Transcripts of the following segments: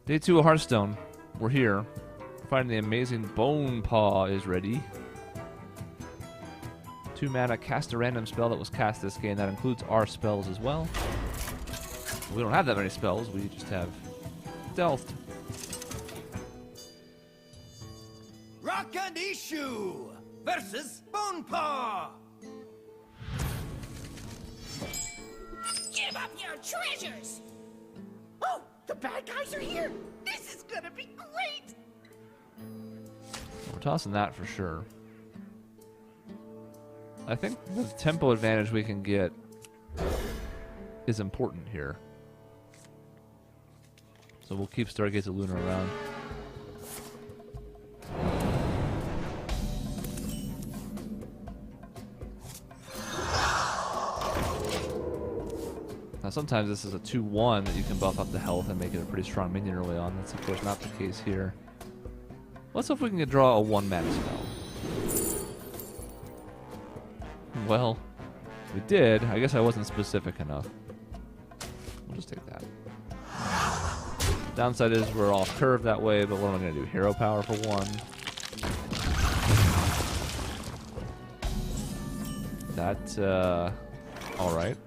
Day 2 of Hearthstone. We're here. Finding the amazing Bone Paw is ready. 2 mana, cast a random spell that was cast this game. That includes our spells as well. We don't have that many spells. We just have stealth. Rock and Issue versus Bone Paw. Give up your treasures! Oh, the bad guys are here! This is gonna be great! We're tossing that for sure. I think the tempo advantage we can get is important here. So we'll keep Stargates of Luna around. Now sometimes this is a 2-1 that you can buff up the health and make it a pretty strong minion early on. That's of course not the case here. Let's hope we can draw a 1-mana spell. Well, we did. I guess I wasn't specific enough. We'll just take that. Downside is we're off curve that way, but what am I going to do? Hero power for 1. That, alright.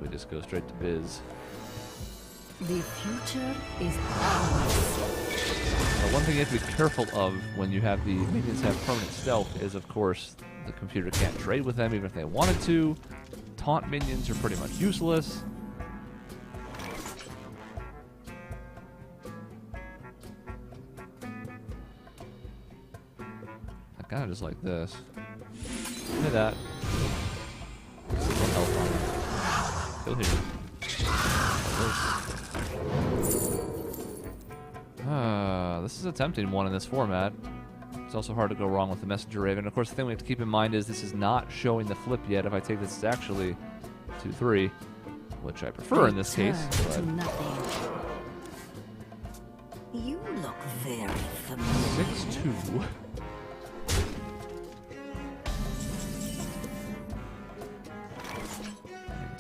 We just go straight to biz. The future is ours. Now, one thing you have to be careful of when you have the minions have permanent stealth is, of course, the computer can't trade with them even if they wanted to. Taunt minions are pretty much useless. I kind of just like this. Look at that. One health on it. Still here. This is a tempting one in this format. It's also hard to go wrong with the Messenger Raven. Of course, the thing we have to keep in mind is this is not showing the flip yet. If I take this, it's actually 2-3, which I prefer in this case. But You look very familiar. 6-2.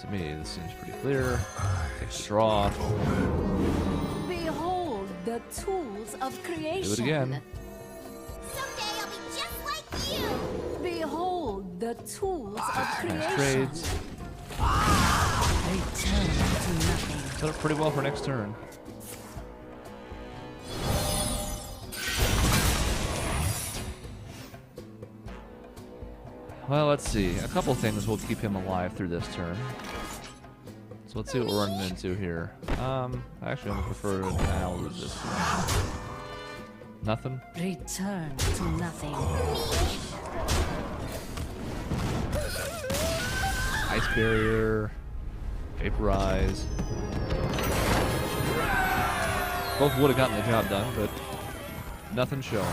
To me, this seems pretty clear. Take a draw. Behold the tools of creation. Do it again. Someday I'll be just like you! Behold the tools of creation. Trades. Return to nothing. Set up pretty well for next turn. Well, let's see. A couple things will keep him alive through this turn. So let's see what we're running into here. I actually almost prefer now lose this. Nothing? Return to nothing. Ice barrier. Vaporize. Both would have gotten the job done, but nothing showing.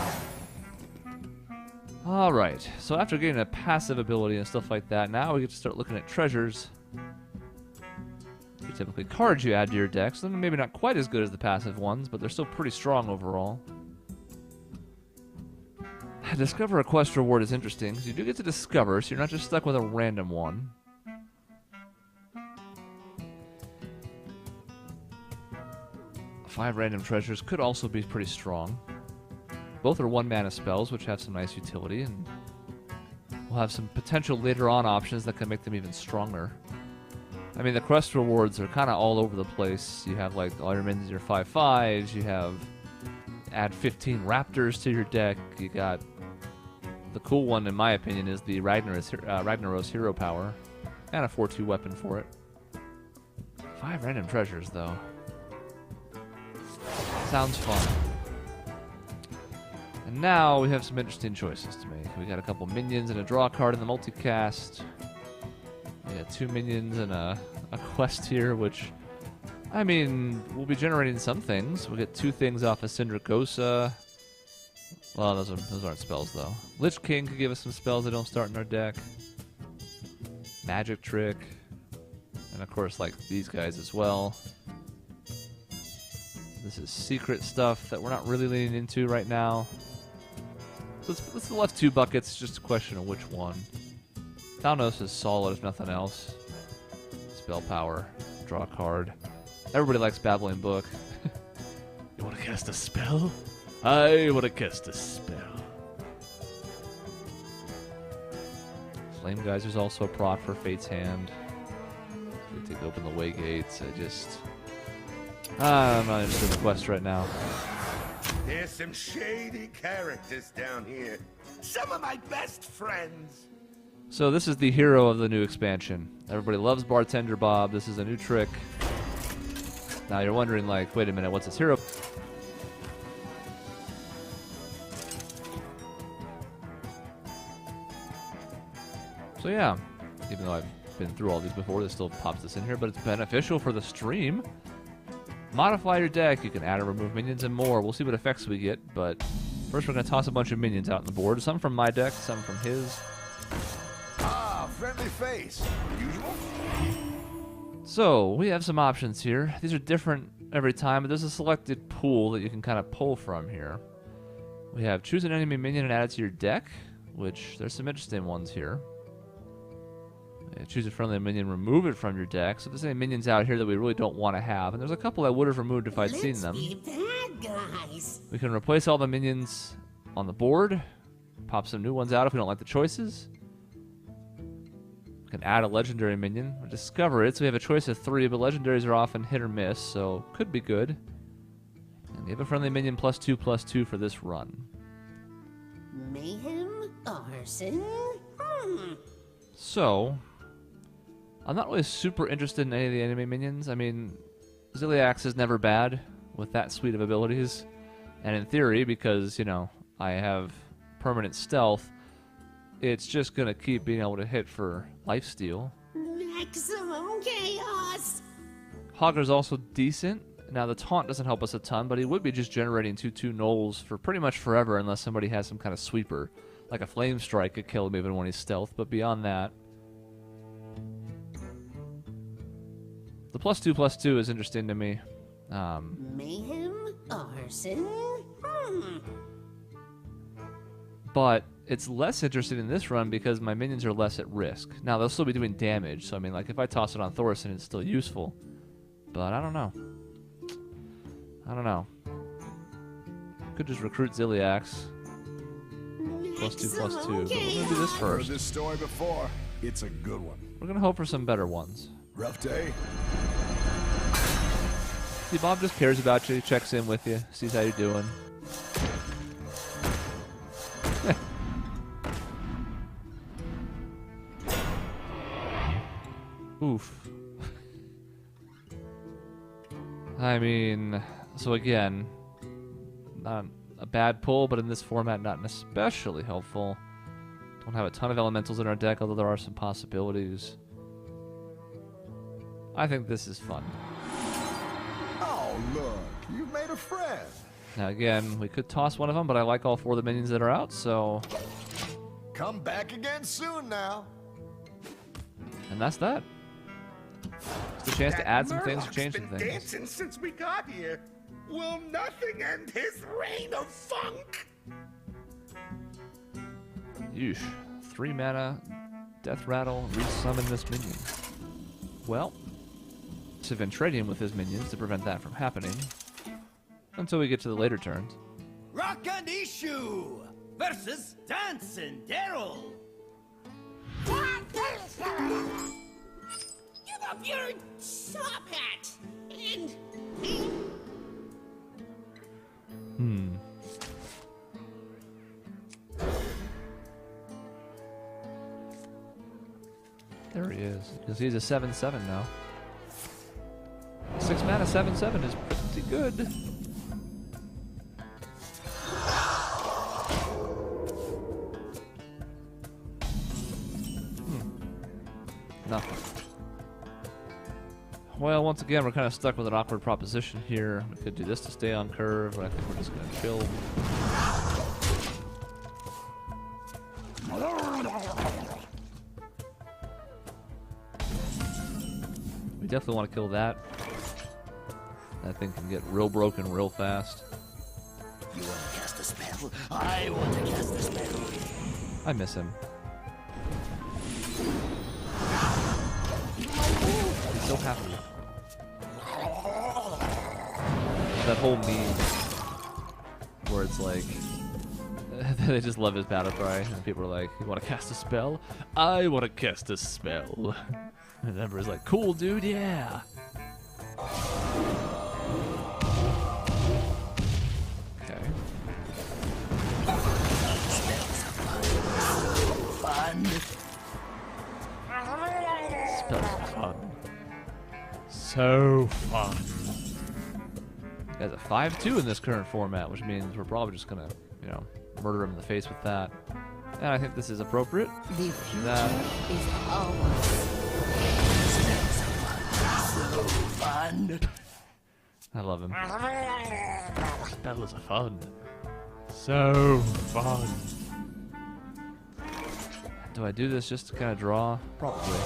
Alright, so after getting a passive ability and stuff like that, now we get to start looking at treasures. They're typically cards you add to your deck, so they're maybe not quite as good as the passive ones, but they're still pretty strong overall. Discover a quest reward is interesting, because you do get to discover, so you're not just stuck with a random one. Five random treasures could also be pretty strong. Both are 1-mana spells, which have some nice utility, and we'll have some potential later on options that can make them even stronger. I mean, the quest rewards are kind of all over the place. You have, like, all your minions are 5/5s. You have add 15 raptors to your deck. You got the cool one, in my opinion, is the Ragnaros hero power, and a 4/2 weapon for it. 5 random treasures, though. Sounds fun. And now we have some interesting choices to make. We got a couple minions and a draw card in the multicast. We got 2 minions and a quest here, which, I mean, we'll be generating some things. We'll get 2 things off of Syndragosa. Well, those aren't spells, though. Lich King could give us some spells that don't start in our deck. Magic Trick. And, of course, like these guys as well. This is secret stuff that we're not really leaning into right now. So let's the left 2 buckets. It's just a question of which one. Thanos is solid if nothing else. Spell power. Draw a card. Everybody likes Babbling Book. You want to cast a spell? I want to cast a spell. Flame Geyser's also a proc for Fate's Hand. We take open the way gates. I'm not interested in the quest right now. There's some shady characters down here. Some of my best friends. So this is the hero of the new expansion. Everybody loves Bartender Bob. This is a new trick. Now you're wondering, like, wait a minute, what's his hero? So yeah, even though I've been through all these before, this still pops this in here, but it's beneficial for the stream. Modify your deck. You can add or remove minions and more. We'll see what effects we get, but first we're going to toss a bunch of minions out on the board. Some from my deck, some from his. Ah, friendly face. Usual? So, we have some options here. These are different every time, but there's a selected pool that you can kind of pull from here. We have choose an enemy minion and add it to your deck, which there's some interesting ones here. Choose a friendly minion, remove it from your deck. So there's any minions out here that we really don't want to have. And there's a couple I would have removed if I'd seen them. Be bad guys. We can replace all the minions on the board. Pop some new ones out if we don't like the choices. We can add a legendary minion. Or discover it. So we have a choice of 3, but legendaries are often hit or miss, so could be good. And we have a friendly minion +2/+2 for this run. Mayhem? Arson? So, I'm not really super interested in any of the enemy minions. I mean, Ziliax is never bad with that suite of abilities. And in theory, because, you know, I have permanent stealth, it's just going to keep being able to hit for lifesteal. Maximum chaos! Hogger's also decent. Now, the taunt doesn't help us a ton, but he would be just generating 2/2 nulls for pretty much forever unless somebody has some kind of sweeper. Like a Flame Strike could kill him even when he's stealth, but beyond that... The +2/+2 is interesting to me. Mayhem? Arson? But it's less interesting in this run because my minions are less at risk. Now, they'll still be doing damage, so I mean, like, if I toss it on Thorson, it's still useful. But I don't know. Could just recruit Ziliax. +2/+2. But we're gonna do this Heard first. this story before. It's a good one. We're gonna hope for some better ones. Rough day. See, Bob just cares about you. He checks in with you, sees how you're doing. Oof. I mean, so again, not a bad pull, but in this format, not especially helpful. Don't have a ton of elementals in our deck, although there are some possibilities. I think this is fun. Oh, look. You've made a friend. Now again, we could toss one of them, but I like all 4 of the minions that are out, so... Come back again soon now. And that's that. It's a chance to add some things, Murloc's change some been things. dancing since we got here. Will nothing end his reign of funk? Yeesh. 3 mana, Death Rattle, resummon this minion. Well, I've been trading with his minions to prevent that from happening. Until we get to the later turns. Rock and Issue versus Dancing Daryl. Give up your top hat! And... There he is. Because he's a 7/7 now. 6 mana 7/7 is pretty good. Nothing. Well, once again, we're kind of stuck with an awkward proposition here. We could do this to stay on curve, but I think we're just going to chill. We definitely want to kill that. That thing can get real broken real fast. You want to cast a spell? I want to cast a spell. I miss him. He's so happy. that whole meme where it's like they just love his battle cry, and people are like, "You want to cast a spell? I want to cast a spell." And Ember's like, "Cool, dude, yeah." Okay. Fun. Spells are fun. So fun. He has a 5-2 in this current format, which means we're probably just gonna, you know, murder him in the face with that. And I think this is appropriate. The future That. is ours. So fun. I love him. Spells are fun. So fun. Do I do this just to kind of draw? Probably.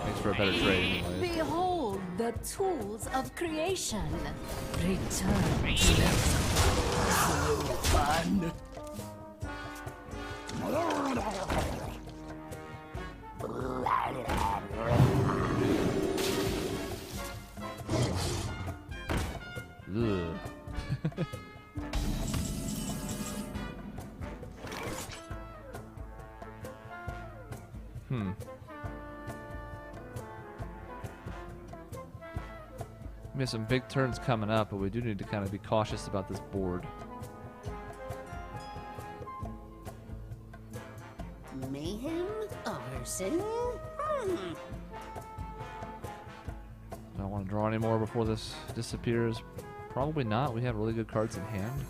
Makes for a better trade anyways. Behold the tools of creation. Return. Fun. Ugh. We have some big turns coming up, but we do need to kind of be cautious about this board. Mayhem? Arson? Do I want to draw any more before this disappears? Probably not. We have really good cards in hand.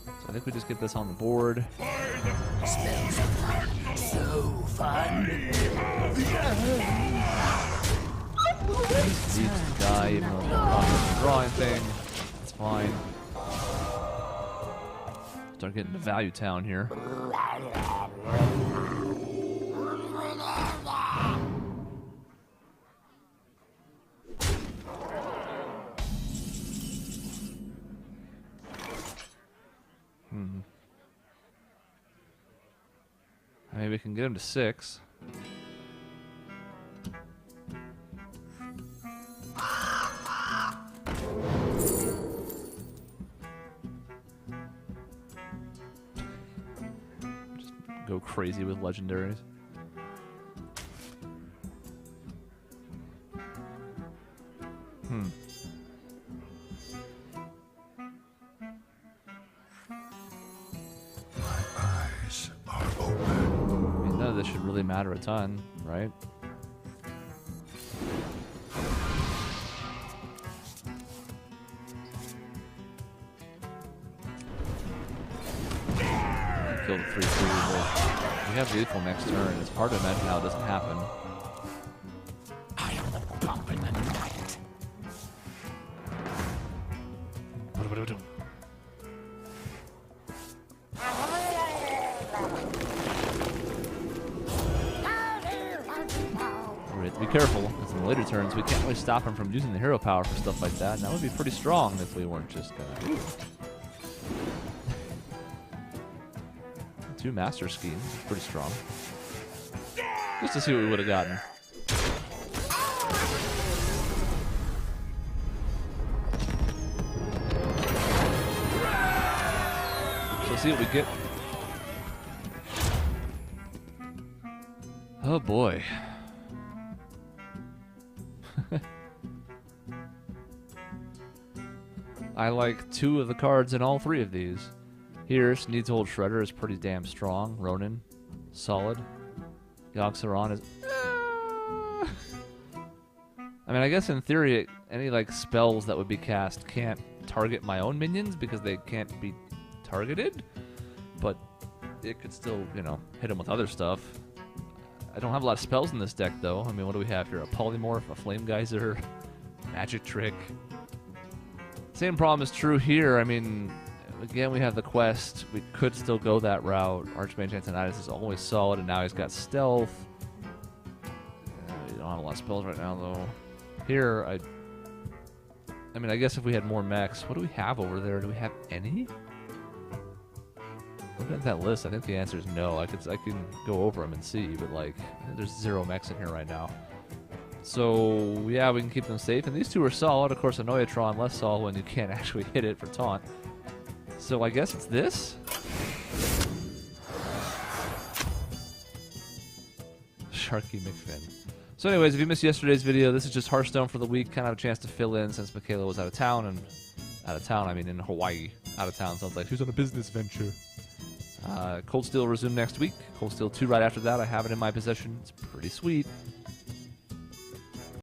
So I think we just get this on the board. Spells are fun. So fun. These needs to die, even though they're not gonna draw anything. It's fine. Start getting to Value Town here. Maybe we can get him to 6. Just go crazy with legendaries. Eyes are open. I mean, none of this should really matter a ton, right? Kill the 3-2, but we have Lethal next turn. It's hard to imagine how it doesn't happen. I am the bump in the night. We have to be careful, because in the later turns, we can't really stop him from using the hero power for stuff like that. And that would be pretty strong if we weren't just gonna... 2 Master Schemes, pretty strong. Just to see what we would have gotten. So see what we get. Oh boy. I like 2 of the cards in all 3 of these. Here, Needs Old Shredder is pretty damn strong. Ronin, solid. Yogg-Saron is... I mean, I guess in theory, any like spells that would be cast can't target my own minions because they can't be targeted. But it could still, you know, hit them with other stuff. I don't have a lot of spells in this deck, though. I mean, what do we have here? A Polymorph, a Flame Geyser, Magic Trick. Same problem is true here. I mean... Again, we have the quest. We could still go that route. Archmage Antonidas is always solid, and now he's got stealth. We don't have a lot of spells right now, though. Here, I mean, I guess if we had more mechs, what do we have over there? Do we have any? Looking at that list, I think the answer is no. I can go over them and see, but like, there's 0 mechs in here right now. So, yeah, we can keep them safe. And these two are solid. Of course, Annoyatron less solid when you can't actually hit it for taunt. So I guess it's this? Sharky McFinn. So anyways, if you missed yesterday's video, this is just Hearthstone for the week. Kind of a chance to fill in since Michaela was out of town. And out of town, I mean in Hawaii. Out of town sounds like she's on a business venture. Cold Steel resume next week. Cold Steel 2 right after that. I have it in my possession. It's pretty sweet.